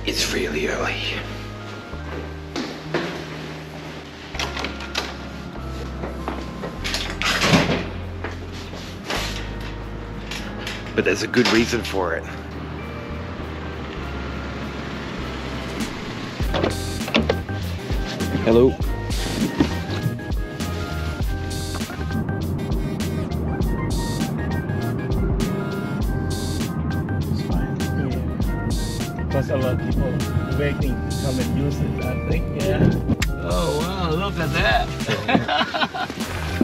It's really early. But there's a good reason for it. Hello. It's fine. Yeah. Because a lot of people waiting to come and use it, I think. Yeah. Oh wow, look at that.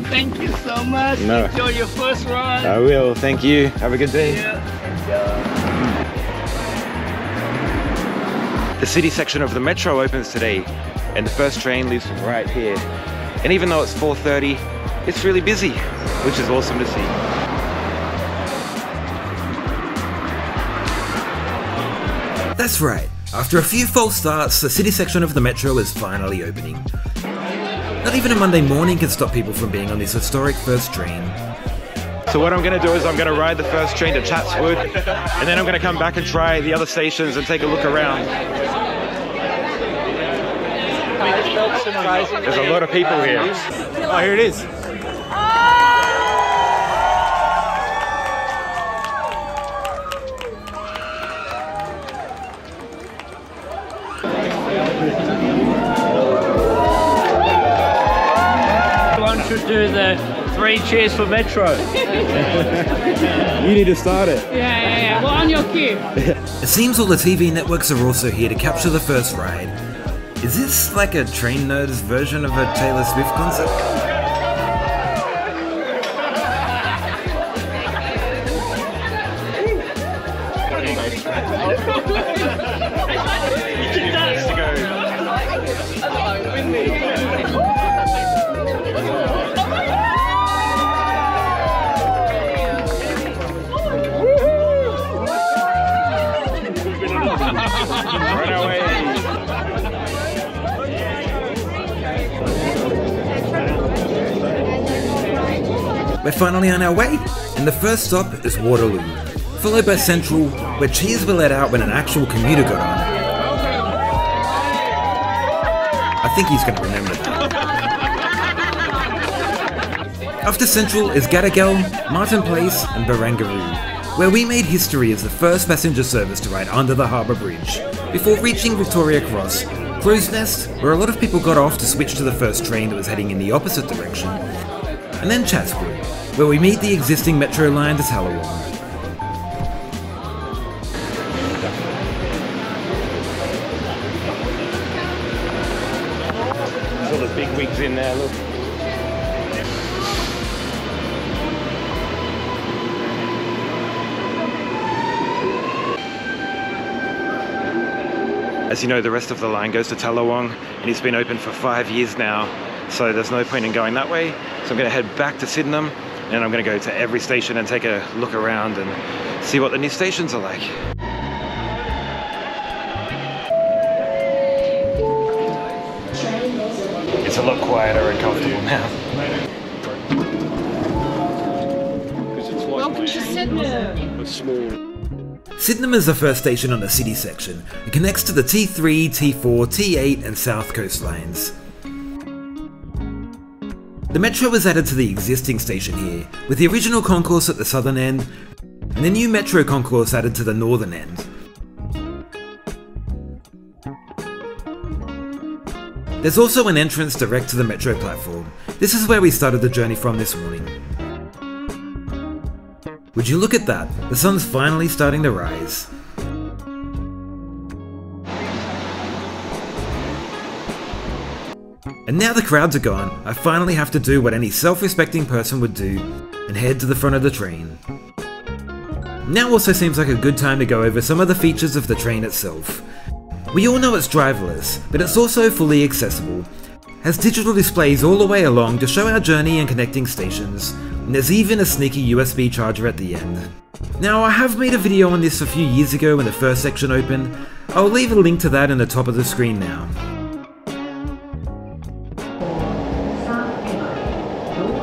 Thank you so much. No. Enjoy your first run. I will, thank you. Have a good day. Yeah. The city section of the metro opens today, and the first train leaves from right here. And even though it's 4:30, it's really busy, which is awesome to see. That's right. After a few false starts, the city section of the metro is finally opening. Not even a Monday morning can stop people from being on this historic first train. So what I'm going to do is I'm going to ride the first train to Chatswood, and then I'm going to come back and try the other stations and take a look around. There's a lot of people here. Oh, here it is. Should do the 3 cheers for Metro. You need to start it. Yeah. Well, on your cue. It seems all the TV networks are also here to capture the first ride. Is this like a Train Nerds version of a Taylor Swift concert? Run away. We're finally on our way, and the first stop is Waterloo, followed by Central, where cheers were let out when an actual commuter got on. I think he's going to remember that. After Central is Gadigal, Martin Place, and Barangaroo, where we made history as the first passenger service to ride under the harbour bridge, before reaching Victoria Cross, Crow's Nest, where a lot of people got off to switch to the first train that was heading in the opposite direction, and then Chatswood, where we meet the existing metro line to Tallawong. There's all the big wigs in there, look. As you know, the rest of the line goes to Tallawong, and it's been open for 5 years now, so there's no point in going that way. So I'm going to head back to Sydenham, and I'm going to go to every station and take a look around and see what the new stations are like. It's a lot quieter and comfortable now. Welcome to Sydenham. Sydenham is the first station on the city section and connects to the T3, T4, T8 and South Coast lines. The metro was added to the existing station here, with the original concourse at the southern end and the new metro concourse added to the northern end. There's also an entrance direct to the metro platform. This is where we started the journey from this morning. Would you look at that? The sun's finally starting to rise. And now the crowds are gone, I finally have to do what any self-respecting person would do and head to the front of the train. Now also seems like a good time to go over some of the features of the train itself. We all know it's driverless, but it's also fully accessible. Has digital displays all the way along to show our journey and connecting stations, and there's even a sneaky USB charger at the end. Now, I have made a video on this a few years ago when the first section opened. I'll leave a link to that in the top of the screen now.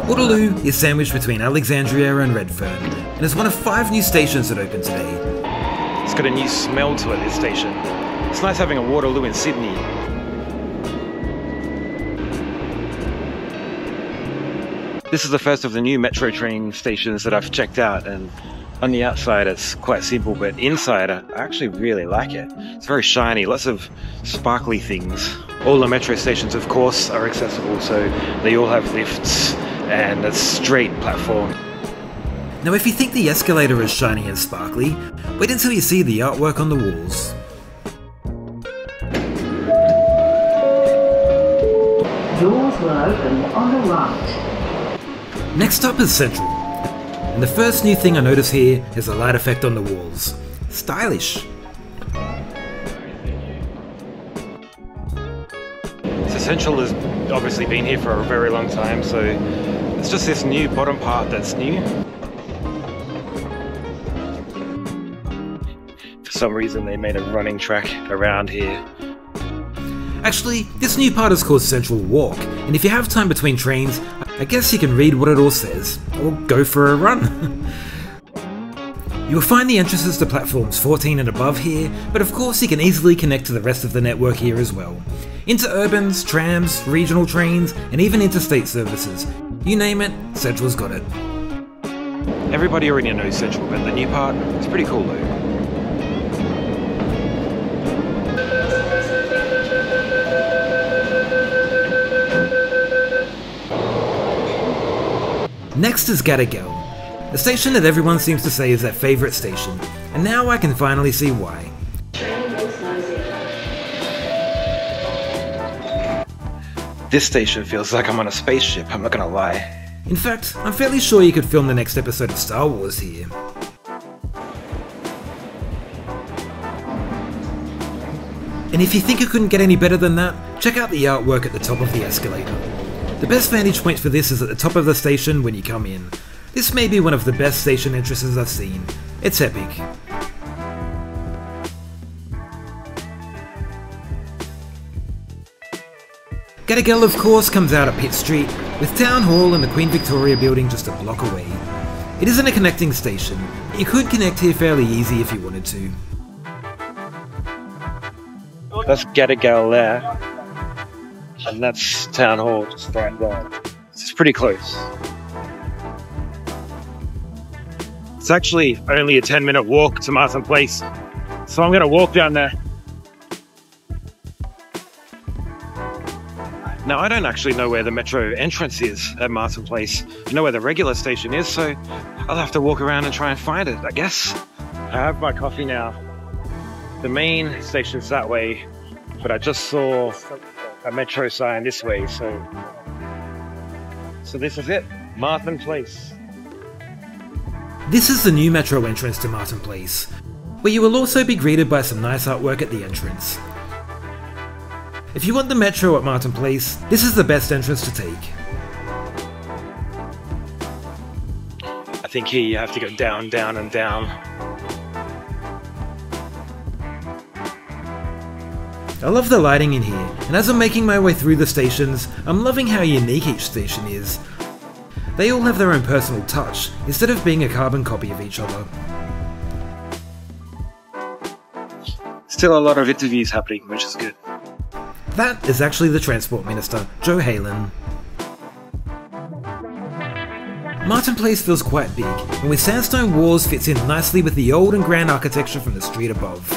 Waterloo is sandwiched between Alexandria and Redfern, and is one of 5 new stations that opened today. It's got a new smell to it, this station. It's nice having a Waterloo in Sydney. This is the first of the new metro train stations that I've checked out, and on the outside it's quite simple, but inside I actually really like it. It's very shiny, lots of sparkly things. All the metro stations, of course, are accessible, so they all have lifts and a straight platform. Now if you think the escalator is shiny and sparkly, wait until you see the artwork on the walls. Doors will open on the right. Next up is Central, and the first new thing I notice here is the light effect on the walls. Stylish. So Central has obviously been here for a very long time, so it's just this new bottom part that's new. For some reason they made a running track around here. Actually, this new part is called Central Walk, and if you have time between trains, I guess you can read what it all says, or go for a run. You'll find the entrances to platforms 14 and above here, but of course you can easily connect to the rest of the network here as well. Interurbans, trams, regional trains, and even interstate services. You name it, Central's got it. Everybody already knows Central, but the new part is pretty cool though. Next is Gadigal, the station that everyone seems to say is their favourite station, and now I can finally see why. This station feels like I'm on a spaceship, I'm not gonna lie. In fact, I'm fairly sure you could film the next episode of Star Wars here. And if you think it couldn't get any better than that, check out the artwork at the top of the escalator. The best vantage point for this is at the top of the station when you come in. This may be one of the best station entrances I've seen. It's epic. Gadigal of course comes out at Pitt Street, with Town Hall and the Queen Victoria building just a block away. It isn't a connecting station, but you could connect here fairly easy if you wanted to. That's Gadigal there. And that's Town Hall, just right there. It's pretty close. It's actually only a 10-minute walk to Martin Place, so I'm going to walk down there. Now, I don't actually know where the metro entrance is at Martin Place. I know where the regular station is, so I'll have to walk around and try and find it, I guess. I have my coffee now. The main station's that way, but I just saw a metro sign this way, so this is it, Martin Place. This is the new metro entrance to Martin Place, where you will also be greeted by some nice artwork at the entrance. If you want the metro at Martin Place, this is the best entrance to take. I think here you have to go down, down and down. I love the lighting in here, and as I'm making my way through the stations, I'm loving how unique each station is. They all have their own personal touch, instead of being a carbon copy of each other. Still a lot of interviews happening, which is good. That is actually the Transport Minister, Joe Halen. Martin Place feels quite big, and with sandstone walls fits in nicely with the old and grand architecture from the street above.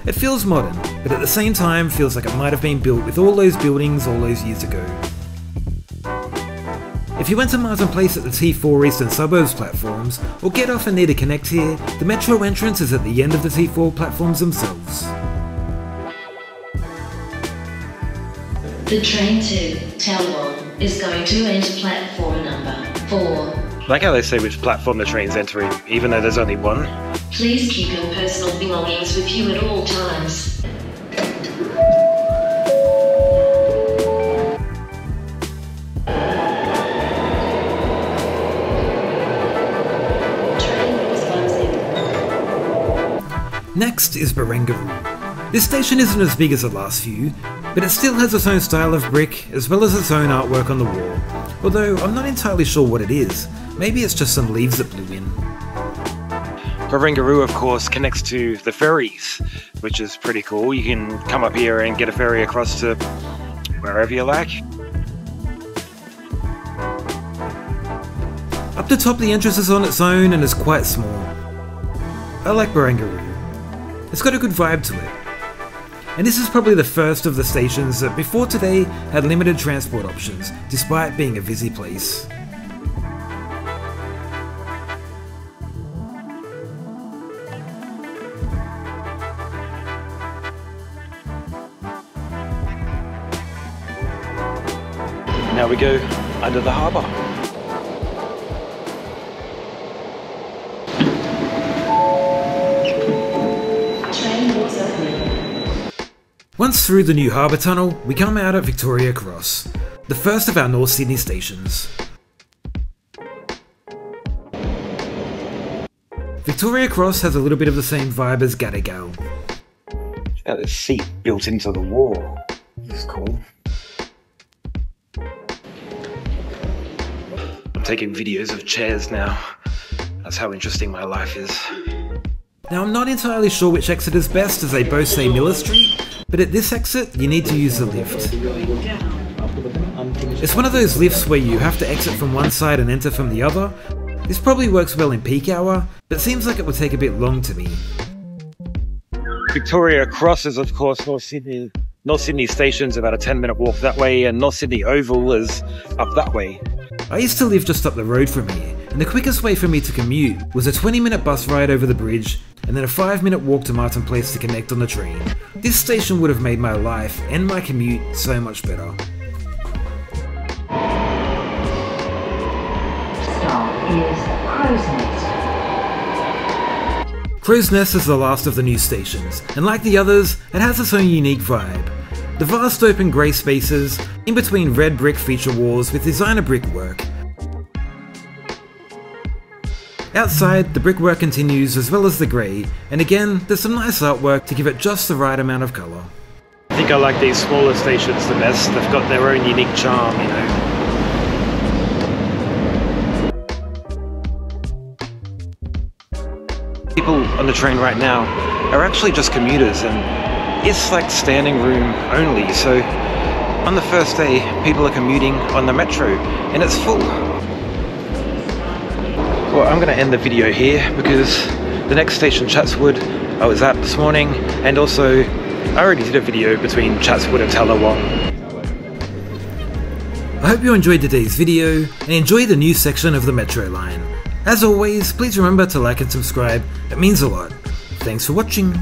It feels modern, but at the same time feels like it might have been built with all those buildings all those years ago. If you went to Martin Place at the T4 Eastern Suburbs platforms, or get off and need to connect here, the metro entrance is at the end of the T4 platforms themselves. The train to Talwell is going to enter platform number 4. Like how they say which platform the train's entering, even though there's only one. Please keep your personal belongings with you at all times. Next is Barangaroo. This station isn't as big as the last few, but it still has its own style of brick, as well as its own artwork on the wall, although I'm not entirely sure what it is. Maybe it's just some leaves that blew in. Barangaroo, of course, connects to the ferries, which is pretty cool. You can come up here and get a ferry across to wherever you like. Up the top, the entrance is on its own and is quite small. I like Barangaroo. It's got a good vibe to it. And this is probably the first of the stations that before today had limited transport options, despite being a busy place. Now we go under the harbour. Once through the new harbour tunnel, we come out at Victoria Cross, the first of our North Sydney stations. Victoria Cross has a little bit of the same vibe as Gadigal. It's got a seat built into the wall. This is cool. I'm taking videos of chairs now. That's how interesting my life is. Now I'm not entirely sure which exit is best, as they both say Miller Street, but at this exit you need to use the lift. It's one of those lifts where you have to exit from one side and enter from the other. This probably works well in peak hour, but seems like it would take a bit long to me. Victoria Cross is, of course, North Sydney Station's about a 10-minute walk that way, and North Sydney Oval is up that way. I used to live just up the road from here, and the quickest way for me to commute was a 20-minute bus ride over the bridge, and then a 5-minute walk to Martin Place to connect on the train. This station would have made my life and my commute so much better. Crow's Nest is the last of the new stations, and like the others, it has its own unique vibe. The vast open grey spaces, in between red brick feature walls with designer brickwork. Outside, the brickwork continues as well as the grey, and again, there's some nice artwork to give it just the right amount of colour. I think I like these smaller stations the best. They've got their own unique charm, you know. People on the train right now are actually just commuters, and it's like standing room only, so on the first day people are commuting on the metro and it's full. Well, I'm going to end the video here because the next station, Chatswood, I was at this morning, and also I already did a video between Chatswood and Tallawong. I hope you enjoyed today's video and enjoy the new section of the Metro line. As always, please remember to like and subscribe, it means a lot. Thanks for watching.